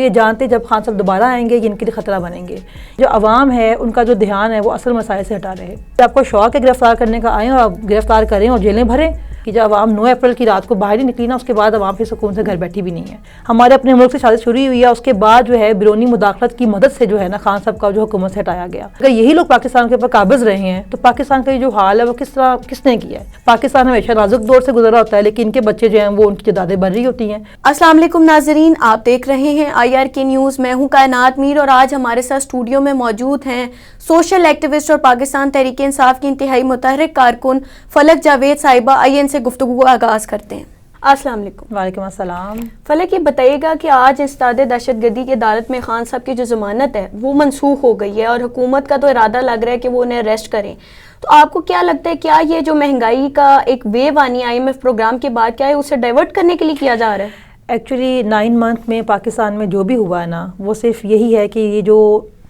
یہ جانتے جب خان صاحب دوبارہ آئیں گے یہ ان کے لیے خطرہ بنیں گے. جو عوام ہے ان کا جو دھیان ہے وہ اصل مسائل سے ہٹا رہے. آپ کو شوق ہے گرفتار کرنے کا، آئیں اور آپ گرفتار کریں اور جیلیں بھریں کہ جب عوام 9 اپریل کی رات کو باہر نہیں نکلی نا، اس کے بعد عوام پھر سکون سے گھر بیٹھی بھی نہیں ہے. ہمارے اپنے ملک سے شادی شروع ہوئی ہے، اس کے بعد جو ہے بیرونی مداخلت کی مدد سے جو ہے نا خان صاحب کا جو حکومت سے ہٹایا گیا. اگر یہی لوگ پاکستان کے اوپر قابض رہے ہیں تو پاکستان کا یہ جو حال ہے وہ کس نے کیا ہے؟ پاکستان ہمیشہ نازک دور سے گزرا ہوتا ہے، لیکن ان کے بچے جو ہیں وہ ان کی جدادیں بن رہی ہوتی ہیں. السلام علیکم ناظرین، آپ دیکھ رہے ہیں IRK نیوز. میں ہوں کائنات میر اور آج ہمارے ساتھ اسٹوڈیو میں موجود ہیں سوشل ایکٹیوسٹ اور پاکستان تحریک انصاف کی انتہائی متحرک کارکن فلک جاوید صاحبہ. آئیے ان سے گفتگو کا آغاز کرتے ہیں. السلام علیکم. وعلیکم السلام. فلک، یہ بتائیے گا کہ آج استاد دہشت گردی کی عدالت میں خان صاحب کی جو ضمانت ہے وہ منسوخ ہو گئی ہے اور حکومت کا تو ارادہ لگ رہا ہے کہ وہ انہیں اریسٹ کریں. تو آپ کو کیا لگتا ہے، کیا یہ جو مہنگائی کا ایک ویو آنی IMF پروگرام کے بعد کیا ہے اسے ڈائیورٹ کرنے کے لیے کیا جا رہا ہے؟ ایکچولی 9 منتھ میں پاکستان میں جو بھی ہوا ہے نا، وہ صرف یہی ہے کہ یہ جو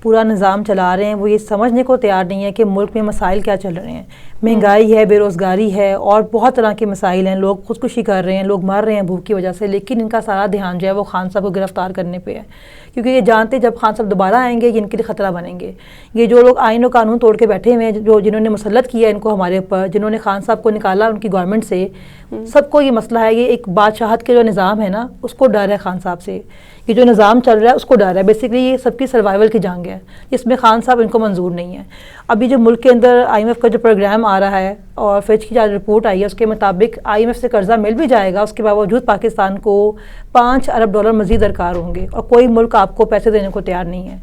پورا نظام چلا رہے ہیں وہ یہ سمجھنے کو تیار نہیں ہے کہ ملک میں مسائل کیا چل رہے ہیں. مہنگائی ہے، بے روزگاری ہے اور بہت طرح کے مسائل ہیں. لوگ خودکشی کر رہے ہیں، لوگ مر رہے ہیں بھوک کی وجہ سے، لیکن ان کا سارا دھیان جو ہے وہ خان صاحب کو گرفتار کرنے پہ ہے، کیونکہ یہ جانتے جب خان صاحب دوبارہ آئیں گے یہ ان کے لیے خطرہ بنیں گے. یہ جو لوگ آئین و قانون توڑ کے بیٹھے ہوئے ہیں، جنہوں نے مسلط کیا ان کو ہمارے اوپر، جنہوں نے خان صاحب کو نکالا ان کی گورنمنٹ سے، سب کو یہ مسئلہ ہے. یہ ایک بادشاہت کے جو نظام ہے نا اس کو ڈر ہے خان صاحب سے. یہ جو نظام چل رہا ہے اس کو ڈر ہے. بیسیکلی یہ سب کی سروائیول کی جنگ ہے جس میں خان صاحب ان کو منظور نہیں ہے. ابھی جو ملک کے اندر IMF کا جو پروگرام آ رہا ہے اور فچ کی جو رپورٹ آئی ہے اس کے مطابق IMF سے قرضہ مل بھی جائے گا، اس کے باوجود پاکستان کو $5 ارب مزید درکار ہوں گے اور کوئی ملک آپ کو پیسے دینے کو تیار نہیں ہے.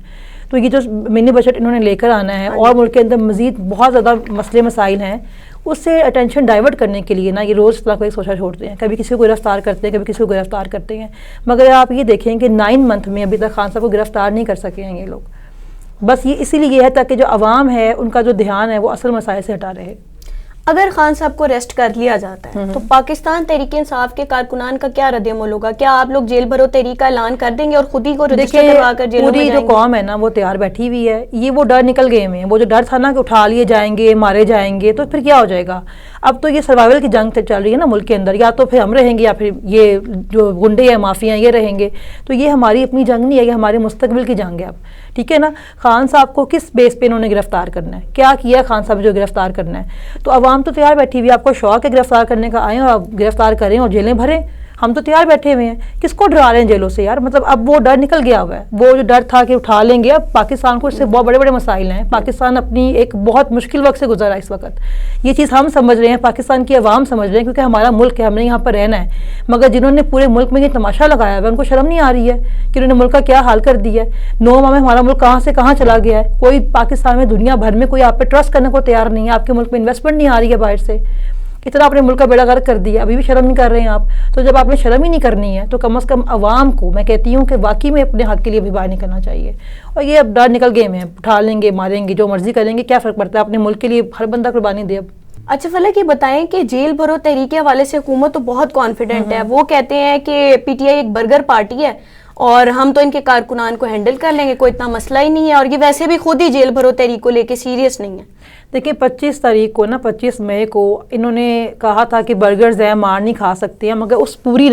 تو یہ جو منی بجٹ انہوں نے لے کر آنا ہے اور ملک کے اندر مزید بہت زیادہ مسئلے مسائل ہیں، اس سے اٹینشن ڈائیورٹ کرنے کے لیے نا یہ روز اس طرح کو ایک سوچا چھوڑتے ہیں. کبھی کسی کو گرفتار کرتے ہیں، کبھی کسی کو گرفتار کرتے ہیں. مگر آپ یہ دیکھیں کہ 9 منتھ میں ابھی تک خان صاحب کو گرفتار نہیں کر سکے ہیں یہ لوگ. بس یہ اسی لیے ہے تاکہ جو عوام ہے ان کا جو دھیان ہے وہ اصل مسائل سے ہٹا رہے. اگر خان صاحب کو اریسٹ کر لیا جاتا ہے تو پاکستان تحریک انصاف کے کارکنان کا کیا رد عمل ہوگا؟ کیا آپ لوگ جیل بھرو تحریک کا اعلان کر دیں گے اور خود ہی کو رجسٹر کروا کر جیلوں میں جائیں گے؟ پوری جو قوم ہے نا وہ تیار بیٹھی ہوئی ہے. یہ وہ ڈر نکل گئے ہیں. وہ جو ڈر تھا نا کہ اٹھا لیے جائیں گے، مارے جائیں گے، تو پھر کیا ہو جائے گا؟ اب تو یہ سروائیول کی جنگ چل رہی ہے نا ملک کے اندر. یا تو پھر ہم رہیں گے یا پھر یہ جو گنڈے یا مافیا یہ رہیں گے. تو یہ ہماری اپنی جنگ نہیں ہے، یہ ہمارے مستقبل کی جنگ ہے. اب ٹھیک ہے نا، خان صاحب کو کس بیس پہ انہوں نے گرفتار کرنا ہے؟ کیا کیا ہے خان صاحب جو گرفتار کرنا ہے؟ تو عوام تو تیار بیٹھی ہوئی ہے. آپ کو شوق ہے گرفتار کرنے کا، آئیں اور آپ گرفتار کریں اور جیلیں بھریں. ہم تو تیار بیٹھے ہوئے ہیں. کس کو ڈرا رہے ہیں جیلوں سے یار؟ مطلب اب وہ ڈر نکل گیا ہوا ہے. وہ جو ڈر تھا کہ اٹھا لیں گے، اب پاکستان کو اس سے بہت بڑے بڑے مسائل ہیں. پاکستان اپنی ایک بہت مشکل وقت سے گزر رہا ہے اس وقت. یہ چیز ہم سمجھ رہے ہیں، پاکستان کی عوام سمجھ رہے ہیں، کیونکہ ہمارا ملک ہے، ہم نے یہاں پر رہنا ہے. مگر جنہوں نے پورے ملک میں یہ تماشا لگایا ہوا ہے ان کو شرم نہیں آ رہی ہے کہ انہوں نے ملک کا کیا حال کر دیا ہے. 9 ماہ میں ہمارا ملک کہاں سے کہاں چلا گیا ہے. کوئی پاکستان میں دنیا بھر میں کوئی آپ پہ ٹرسٹ کرنے کو تیار نہیں ہے. آپ کے ملک میں انویسٹمنٹ نہیں آ رہی ہے باہر سے. اتنا آپ نے ملک کا بیڑا غرق کر دیا، ابھی بھی شرم نہیں کر رہے ہیں آپ. تو جب آپ نے شرم ہی نہیں کرنی ہے تو کم از کم عوام کو میں کہتی ہوں کہ واقعی میں اپنے حق کے لیے بھی باہر نکلنا چاہیے. اور یہ اب ڈر نکل گئے ہیں، اٹھا لیں گے، ماریں گے، جو مرضی کریں گے، کیا فرق پڑتا ہے؟ اپنے ملک کے لیے ہر بندہ قربانی دے. اب اچھا فلک، یہ بتائیں کہ جیل بھرو تحریک کے حوالے سے حکومت تو بہت کانفیڈنٹ ہے. وہ کہتے ہیں کہ PTI ایک برگر پارٹی ہے اور ہم تو ان کے کارکنان کو ہینڈل کر لیں گے، کوئی اتنا مسئلہ ہی نہیں ہے. اور یہ ویسے بھی خود ہی جیل بھرو تحریک کو لے کے سیریس نہیں ہے. دیکھیں 25 تاریخ کو نا 25 مئی کو انہوں نے کہا تھا کہ برگرز ہیں، مار نہیں کھا سکتے ہیں. مگر اس پوری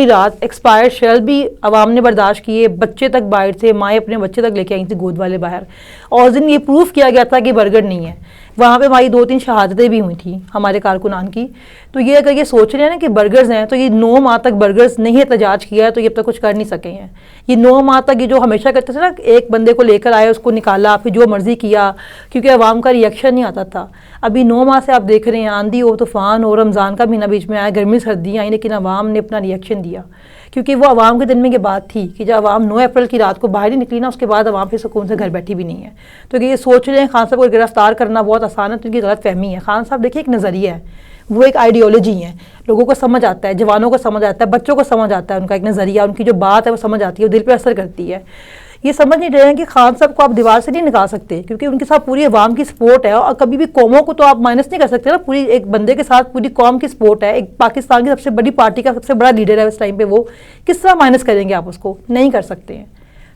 رات ایکسپائرڈ شیل بھی عوام نے برداشت کیے. بچے تک باہر تھے، مائیں اپنے بچے تک لے کے آئی تھی گود والے باہر. اور اس دن یہ پروف کیا گیا تھا کہ برگر نہیں ہے. وہاں پہ ہماری 2-3 شہادتیں بھی ہوئی تھیں ہمارے کارکنان کی. تو یہ اگر یہ سوچ رہے ہیں نا کہ برگرز ہیں، تو یہ 9 ماہ تک برگرز نہیں احتجاج کیا ہے تو یہ اب تک کچھ کر نہیں سکے ہیں. یہ 9 ماہ تک یہ جو ہمیشہ کرتے تھے نا، ایک بندے کو لے کر آئے، اس کو نکالا، پھر جو مرضی کیا، کیونکہ عوام کا ریئیکشن نہیں آتا تھا. ابھی 9 ماہ سے آپ دیکھ رہے ہیں آندھی ہو، طوفان ہو، رمضان کا مہینہ بیچ میں آیا، گرمی سردی آئی، لیکن عوام نے اپنا ریئیکشن دیا. کیونکہ وہ عوام کے دل میں یہ بات تھی کہ جب عوام 9 اپریل کی رات کو باہر ہی نکلی نا، اس کے بعد عوام پھر سکون سے گھر بیٹھی بھی نہیں ہے. تو یہ سوچ رہے ہیں خان صاحب کو گرفتار کرنا بہت آسان ہے، تو ان کی غلط فہمی ہے. خان صاحب دیکھیے ایک نظریہ ہے، وہ ایک آئیڈیالوجی ہے. لوگوں کو سمجھ آتا ہے، جوانوں کو سمجھ آتا ہے، بچوں کو سمجھ آتا ہے. ان کا ایک نظریہ، ان کی جو بات ہے وہ سمجھ آتی ہے، وہ دل پہ اثر کرتی ہے. یہ سمجھ نہیں رہے ہیں کہ خان صاحب کو آپ دیوار سے نہیں نکال سکتے، کیونکہ ان کے ساتھ پوری عوام کی سپورٹ ہے. اور کبھی بھی قوموں کو تو آپ مائنس نہیں کر سکتے نا. پوری ایک بندے کے ساتھ پوری قوم کی سپورٹ ہے. ایک پاکستان کی سب سے بڑی پارٹی کا سب سے بڑا لیڈر ہے اس ٹائم پہ، وہ کس طرح مائنس کریں گے؟ آپ اس کو نہیں کر سکتے ہیں.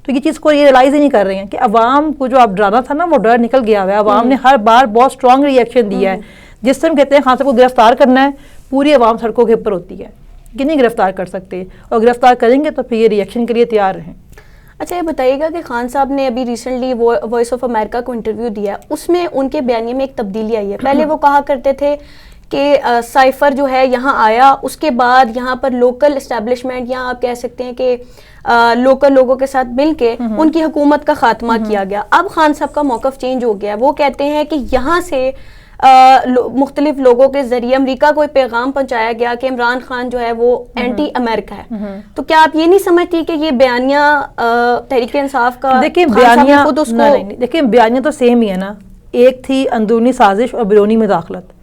تو یہ چیز کو یہ ریلائز ہی نہیں کر رہے ہیں کہ عوام کو جو آپ ڈرانا تھا نا وہ ڈر نکل گیا ہوا ہے. عوام نے ہر بار بہت اسٹرانگ ریئیکشن دیا ہے. جس ٹائم کہتے ہیں خان صاحب کو گرفتار کرنا ہے، پوری عوام سڑکوں کے اوپر ہوتی ہے. کہ نہیں گرفتار کر سکتے, اور گرفتار کریں گے تو پھر یہ ریئیکشن کے لیے تیار رہیں. اچھا یہ بتائیے گا کہ خان صاحب نے ابھی ریسنٹلی وائس آف امریکہ کو انٹرویو دیا, اس میں ان کے بیانیے میں ایک تبدیلی آئی ہے. پہلے وہ کہا کرتے تھے کہ سائفر جو ہے یہاں آیا, اس کے بعد یہاں پر لوکل اسٹیبلشمنٹ یا آپ کہہ سکتے ہیں کہ لوکل لوگوں کے ساتھ مل کے ان کی حکومت کا خاتمہ کیا گیا. اب خان صاحب کا موقف چینج ہو گیا, وہ کہتے ہیں کہ یہاں سے مختلف لوگوں کے ذریعے امریکہ کو پیغام پہنچایا گیا کہ عمران خان جو ہے وہ اینٹی امریکہ ہے. تو کیا آپ یہ نہیں سمجھتی کہ یہ بیانیہ تحریک انصاف کا, دیکھیں بیانیہ خود اس کو, دیکھیں بیانیہ تو سیم ہی ہے نا, ایک تھی اندرونی سازش اور بیرونی مداخلت,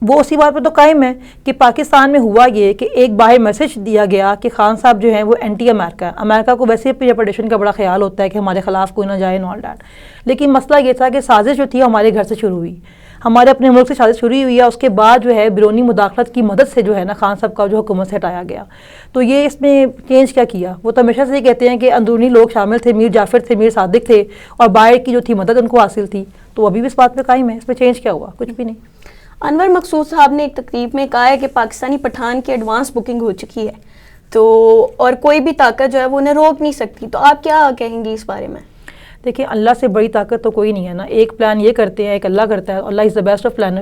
وہ اسی بات پر تو قائم ہے کہ پاکستان میں ہوا یہ کہ ایک باہر میسج دیا گیا کہ خان صاحب جو ہیں وہ اینٹی امریکہ ہے. امریکہ کو ویسے ریپوٹیشن کا بڑا خیال ہوتا ہے کہ ہمارے خلاف کوئی نہ جائے, آل دیٹ, لیکن مسئلہ یہ تھا کہ سازش جو تھی ہمارے گھر سے شروع ہوئی, ہمارے اپنے ملک سے سازش شروع ہوئی ہے, اس کے بعد جو ہے بیرونی مداخلت کی مدد سے جو ہے نا خان صاحب کا جو حکومت سے ہٹایا گیا. تو یہ اس میں چینج کیا کیا, وہ تو ہمیشہ سے یہ کہتے ہیں کہ اندرونی لوگ شامل تھے, میر جعفر تھے, میر صادق تھے, اور باہر کی جو تھی مدد ان کو حاصل تھی, تو ابھی بھی اس بات پہ قائم ہے. اس میں چینج کیا ہوا؟ کچھ بھی نہیں. انور مقصود صاحب نے ایک تقریب میں کہا ہے کہ پاکستانی پٹھان کی ایڈوانس بکنگ ہو چکی ہے, تو اور کوئی بھی طاقت جو ہے وہ انہیں روک نہیں سکتی. تو آپ کیا کہیں گی اس بارے میں؟ دیکھیں اللہ سے بڑی طاقت تو کوئی نہیں ہے نا, ایک پلان یہ کرتے ہیں, ایک اللہ کرتا ہے, اللہ از دا بیسٹ آف پلانر.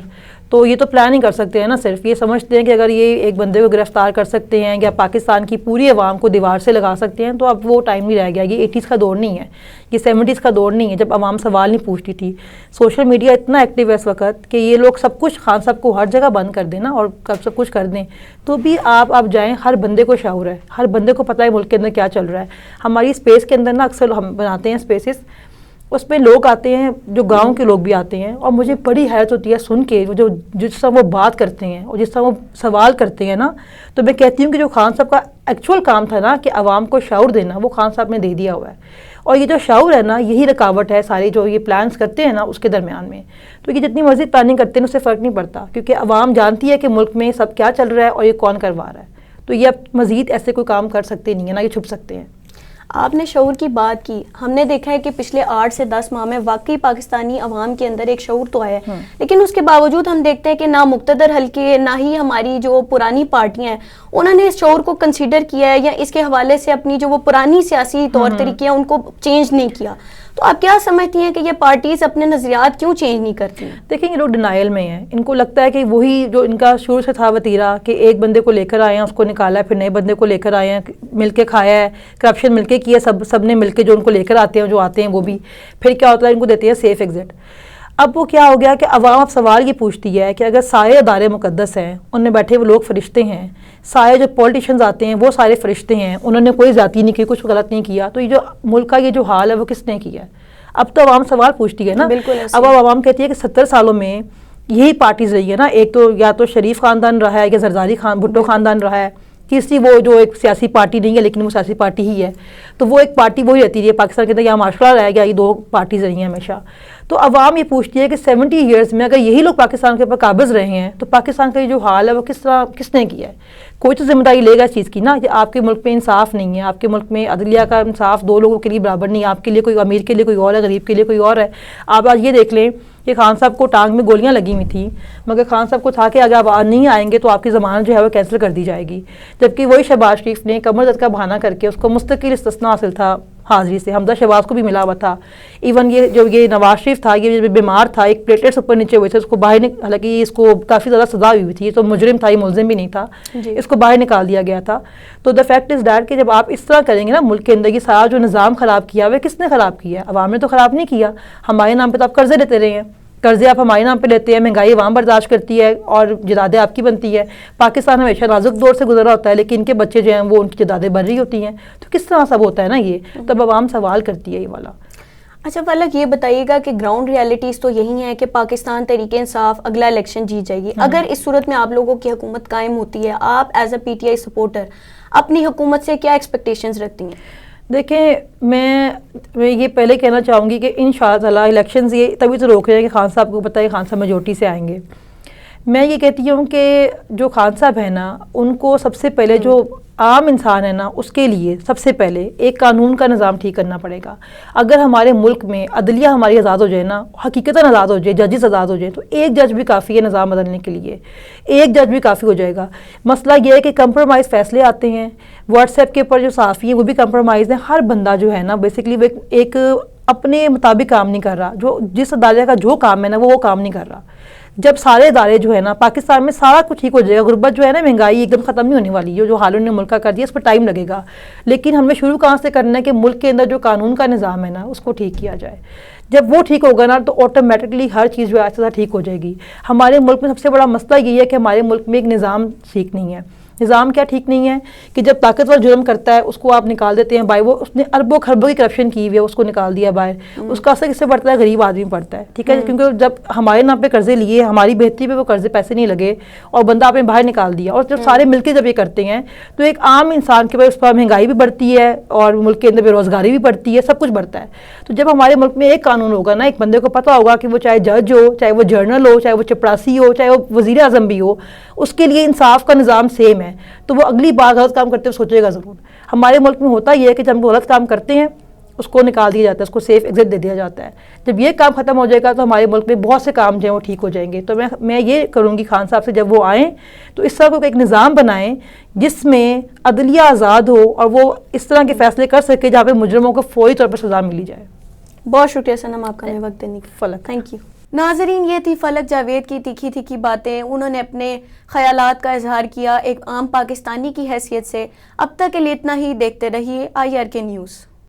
تو یہ تو پلان ہی کر سکتے ہیں نا, صرف یہ سمجھتے ہیں کہ اگر یہ ایک بندے کو گرفتار کر سکتے ہیں یا پاکستان کی پوری عوام کو دیوار سے لگا سکتے ہیں, تو اب وہ ٹائم نہیں رہ گیا. یہ 80s کا دور نہیں ہے, یہ 70s کا دور نہیں ہے جب عوام سوال نہیں پوچھتی تھی. سوشل میڈیا اتنا ایکٹیو ہے اس وقت کہ یہ لوگ سب کچھ خان صاحب کو ہر جگہ بند کر دیں نا, اور سب کچھ کر دیں, تو بھی آپ جائیں, ہر بندے کو شعور ہے, ہر بندے کو پتہ ہے ملک کے اندر کیا چل رہا ہے. ہماری اسپیس کے اندر نا اکثر ہم بناتے ہیں اسپیسز, اس پہ لوگ آتے ہیں, جو گاؤں کے لوگ بھی آتے ہیں, اور مجھے بڑی حیرت ہوتی ہے سن کے جو جس طرح وہ بات کرتے ہیں اور جس طرح وہ سوال کرتے ہیں نا, تو میں کہتی ہوں کہ جو خان صاحب کا ایکچوئل کام تھا نا کہ عوام کو شعور دینا, وہ خان صاحب نے دے دیا ہوا ہے. اور یہ جو شعور ہے نا, یہی رکاوٹ ہے سارے جو یہ پلانس کرتے ہیں نا اس کے درمیان میں. تو یہ جتنی مرضی پلاننگ کرتے ہیں اس سے فرق نہیں پڑتا, کیونکہ عوام جانتی ہے کہ ملک میں سب کیا چل رہا ہے اور یہ کون کروا رہا ہے. تو یہ اب مزید ایسے کوئی کام کر سکتے نہیں ہیں نا, یہ چھپ سکتے ہیں. آپ نے شعور کی بات کی, ہم نے دیکھا ہے کہ پچھلے 8 سے 10 ماہ میں واقعی پاکستانی عوام کے اندر ایک شعور تو آیا ہے, لیکن اس کے باوجود ہم دیکھتے ہیں کہ نہ مقتدر حلقے نہ ہی ہماری جو پرانی پارٹیاں ہیں انہوں نے اس شعور کو کنسیڈر کیا ہے, یا اس کے حوالے سے اپنی جو وہ پرانی سیاسی طور طریقے ہیں ان کو چینج نہیں کیا. تو آپ کیا سمجھتی ہیں کہ یہ پارٹیز اپنے نظریات کیوں چینج نہیں کرتی ہیں؟ دیکھیں یہ لوگ ڈینائل میں ہیں, ان کو لگتا ہے کہ وہی جو ان کا شروع سے تھا وتیرہ کہ ایک بندے کو لے کر آئے ہیں, اس کو نکالا ہے, پھر نئے بندے کو لے کر آئے ہیں, مل کے کھایا ہے, کرپشن مل کے کیا, سب نے مل کے جو ان کو لے کر آتے ہیں, جو آتے ہیں وہ بھی, پھر کیا ہوتا ہے ان کو دیتے ہیں سیف ایگزٹ. اب وہ کیا ہو گیا کہ عوام اب سوال یہ پوچھتی ہے کہ اگر سارے ادارے مقدس ہیں, ان میں بیٹھے وہ لوگ فرشتے ہیں, سارے جو پولیٹیشینز آتے ہیں وہ سارے فرشتے ہیں, انہوں نے کوئی ذاتی نہیں کی, کچھ غلط نہیں کیا, تو یہ جو ملک کا یہ جو حال ہے وہ کس نے کیا ہے؟ اب تو عوام سوال پوچھتی ہے نا. اب عوام کہتی ہے کہ 70 سالوں میں یہی پارٹیز رہی ہے نا, ایک تو یا تو شریف خاندان رہا ہے, یا زرداری بھٹو خاندان رہا ہے, تیسری وہ جو ایک سیاسی پارٹی نہیں ہے لیکن وہ سیاسی پارٹی ہی ہے, تو وہ ایک پارٹی وہی رہتی رہی ہے پاکستان کے اندر, یا معاشرہ رہ گیا, یہ 2 پارٹیز رہی ہیں ہمیشہ. تو عوام یہ پوچھتی ہے کہ 70 ایئرز میں اگر یہی لوگ پاکستان کے اوپر قابض رہے ہیں, تو پاکستان کا یہ جو حال ہے وہ کس نے کیا ہے؟ کوئی تو ذمہ داری لے گا اس چیز کی نا, کہ آپ کے ملک میں انصاف نہیں ہے, آپ کے ملک میں عدلیہ کا انصاف 2 لوگوں کے لیے برابر نہیں ہے, آپ کے لیے کوئی امیر کے لیے کوئی اور ہے, غریب کے لیے کوئی اور ہے. آپ آج یہ دیکھ لیں کہ خان صاحب کو ٹانگ میں گولیاں لگی ہوئی تھیں, مگر خان صاحب کو تھا کہ اگر آپ نہیں آئیں گے تو آپ کی ضمانت جو ہے وہ کینسل کر دی جائے گی, جبکہ وہی شہباز شریف نے کمر دد کا بہانہ کر کے اس کو مستقل استثناء حاصل تھا حاضری سے. حمزہ شہباز کو بھی ملا ہوا تھا. ایون یہ نواز شریف تھا, یہ بیمار تھا, ایک پلیٹلیٹس اوپر نیچے ہوئے تھے, اس کو باہر حالانکہ اس کو کافی زیادہ سزا ہوئی تھی, تو مجرم تھا, یہ ملزم بھی نہیں تھا, اس کو باہر نکال دیا گیا تھا. تو دا فیکٹ از دیٹ کہ جب آپ اس طرح کریں گے نا ملک کے اندر, یہ سارا جو نظام خراب کیا ہوا ہے کس نے خراب کیا ہے؟ عوام نے تو خراب نہیں کیا. ہمارے نام پہ تو آپ قرضے لیتے رہے ہیں, قرضے آپ ہمارے نام پہ لیتے ہیں, مہنگائی عوام برداشت کرتی ہے اور جدادیں آپ کی بنتی ہے. پاکستان ہمیشہ نازک دور سے گزرا ہوتا ہے, لیکن ان کے بچے جو ہیں وہ ان کی جدادیں بن رہی ہوتی ہیں, تو کس طرح سب ہوتا ہے نا یہ, تب عوام سوال کرتی ہے یہ والا. اچھا فلک یہ بتائیے گا کہ گراؤنڈ ریالٹیز تو یہی ہیں کہ پاکستان تحریک انصاف اگلا الیکشن جیت جائے گی. اگر اس صورت میں آپ لوگوں کی حکومت قائم ہوتی ہے, آپ as a P T I supporter اپنی حکومت سے کیا ایکسپیکٹیشنز رکھتی ہیں؟ دیکھیں میں یہ پہلے کہنا چاہوں گی کہ انشاءاللہ الیکشنز یہ تبھی تو روک رہے ہیں کہ خان صاحب کو پتہ ہے خان صاحب میجورٹی سے آئیں گے, میں یہ کہتی ہوں کہ جو خان صاحب ہیں نا, ان کو سب سے پہلے جو عام انسان ہے نا, اس کے لیے سب سے پہلے ایک قانون کا نظام ٹھیک کرنا پڑے گا. اگر ہمارے ملک میں عدلیہ ہماری آزاد ہو جائے نا, حقیقتاً آزاد ہو جائے, ججز آزاد ہو جائیں, تو ایک جج بھی کافی ہے نظام بدلنے کے لیے, ایک جج بھی کافی ہو جائے گا. مسئلہ یہ ہے کہ کمپرومائز فیصلے آتے ہیں, واٹس ایپ کے اوپر جو صحافی ہیں وہ بھی کمپرومائز ہیں. ہر بندہ جو ہے نا بیسکلی وہ ایک اپنے مطابق کام نہیں کر رہا, جو جس ادارے کا جو کام ہے نا وہ کام نہیں کر رہا. جب سارے ادارے جو ہے نا پاکستان میں سارا کچھ ٹھیک ہو جائے گا, غربت جو ہے نا, مہنگائی ایک دم ختم نہیں ہونے والی ہے, جو حالوں نے ملک کا کر دیا اس پر ٹائم لگے گا, لیکن ہمیں شروع کہاں سے کرنا ہے کہ ملک کے اندر جو قانون کا نظام ہے نا اس کو ٹھیک کیا جائے. جب وہ ٹھیک ہوگا نا تو آٹومیٹکلی ہر چیز جو ہے آہستہ ٹھیک ہو جائے گی. ہمارے ملک میں سب سے بڑا مسئلہ یہ ہے کہ ہمارے ملک میں ایک نظام ٹھیک نہیں ہے. نظام کیا ٹھیک نہیں ہے کہ جب طاقتور جرم کرتا ہے اس کو آپ نکال دیتے ہیں باہر, وہ اس نے اربوں خربوں کی کرپشن کی ہوئی ہے, اس کو نکال دیا باہر. اس کا اثر کس سے پڑتا ہے؟ غریب آدمی پڑتا ہے, ٹھیک ہے, کیونکہ جب ہمارے نام پہ قرضے لیے, ہماری بہتری پہ وہ قرضے پیسے نہیں لگے اور بندہ آپ نے باہر نکال دیا, اور جب سارے مل کے جب یہ کرتے ہیں تو ایک عام انسان کے پاس اس پر مہنگائی بھی بڑھتی ہے اور ملک کے اندر بے روزگاری بھی بڑھتی ہے, سب کچھ بڑھتا ہے. تو جب ہمارے ملک میں ایک قانون ہوگا نا, ایک بندے کو پتہ ہوگا کہ وہ چاہے جج ہو, چاہے وہ جرنل ہو, چاہے وہ چپڑاسی ہو, چاہے وہ وزیر اعظم بھی ہو, اس کے لیے انصاف کا نظام سیم ہے, تو وہ اگلی بار غلط کام کرتے ہوئے سوچے گا ضرور. ہمارے ملک میں ہوتا یہ ہے کہ جب ہم غلط کام کرتے ہیں اس کو نکال دیا جاتا ہے, اس کو سیف ایگزٹ دے دیا جاتا ہے. جب یہ کام ختم ہو جائے گا تو ہمارے ملک میں بہت سے کام جو ہیں وہ ٹھیک ہو جائیں گے. تو میں یہ کروں گی خان صاحب سے, جب وہ آئیں تو اس طرح کو ایک نظام بنائیں جس میں عدلیہ آزاد ہو اور وہ اس طرح کے فیصلے کر سکے جہاں پہ مجرموں کو فوری طور پر سزا ملی جائے. بہت شکریہ سنم آپ کا ہمیں وقت دینے کا. فلک, تھینک یو. ناظرین, یہ تھی فلک جاوید کی تیکھی تیکھی باتیں. انہوں نے اپنے خیالات کا اظہار کیا ایک عام پاکستانی کی حیثیت سے. اب تک کے لیے اتنا ہی. دیکھتے رہیے IRK نیوز.